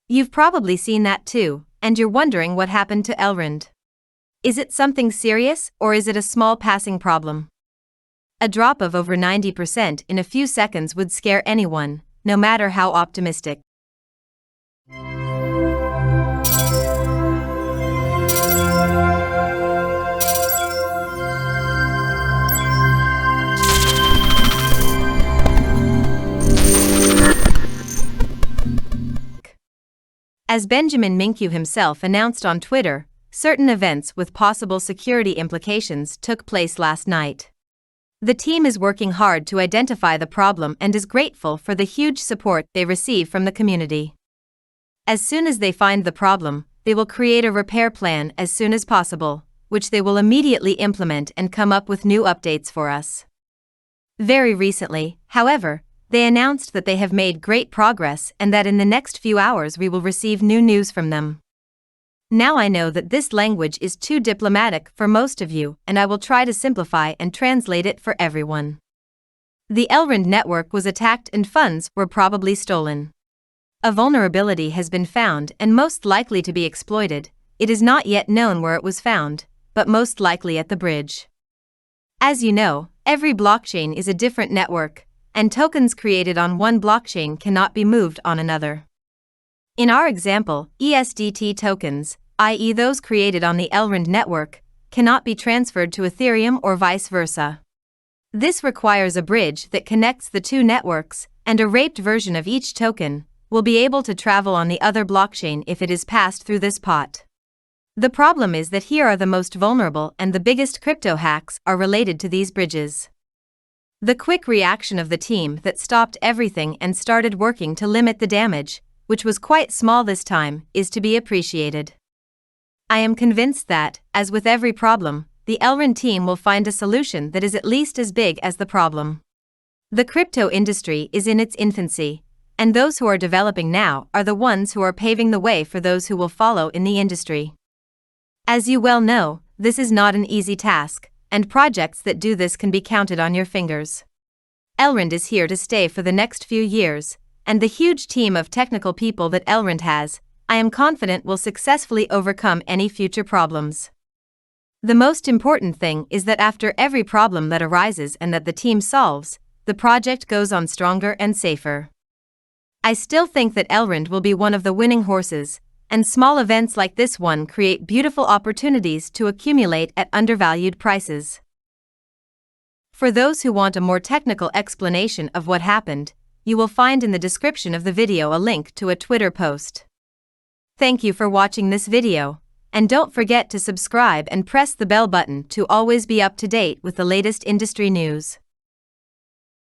You've probably seen that too, and you're wondering what happened to Elrond. Is it something serious, or is it a small passing problem? A drop of over 90% in a few seconds would scare anyone, no matter how optimistic. As Beniamim Mincu himself announced on Twitter, certain events with possible security implications took place last night. The team is working hard to identify the problem and is grateful for the huge support they receive from the community. As soon as they find the problem, they will create a repair plan as soon as possible, which they will immediately implement and come up with new updates for us. Very recently, however, they announced that they have made great progress and that in the next few hours we will receive new news from them. Now I know that this language is too diplomatic for most of you, and I will try to simplify and translate it for everyone. The Elrond network was attacked and funds were probably stolen. A vulnerability has been found and most likely to be exploited. It is not yet known where it was found, but most likely at the bridge. As you know, every blockchain is a different network, and tokens created on one blockchain cannot be moved on another. In our example, ESDT tokens, i.e. those created on the Elrond network, cannot be transferred to Ethereum or vice versa. This requires a bridge that connects the two networks, and a wrapped version of each token will be able to travel on the other blockchain if it is passed through this pot. The problem is that here are the most vulnerable and the biggest crypto hacks are related to these bridges. The quick reaction of the team that stopped everything and started working to limit the damage, which was quite small this time, is to be appreciated. I am convinced that, as with every problem, the Elrond team will find a solution that is at least as big as the problem. The crypto industry is in its infancy, and those who are developing now are the ones who are paving the way for those who will follow in the industry. As you well know, this is not an easy task, and projects that do this can be counted on your fingers. Elrond is here to stay for the next few years, and the huge team of technical people that Elrond has, I am confident will successfully overcome any future problems. The most important thing is that after every problem that arises and that the team solves, the project goes on stronger and safer. I still think that Elrond will be one of the winning horses, and small events like this one create beautiful opportunities to accumulate at undervalued prices. For those who want a more technical explanation of what happened, you will find in the description of the video a link to a Twitter post. Thank you for watching this video, and don't forget to subscribe and press the bell button to always be up to date with the latest industry news.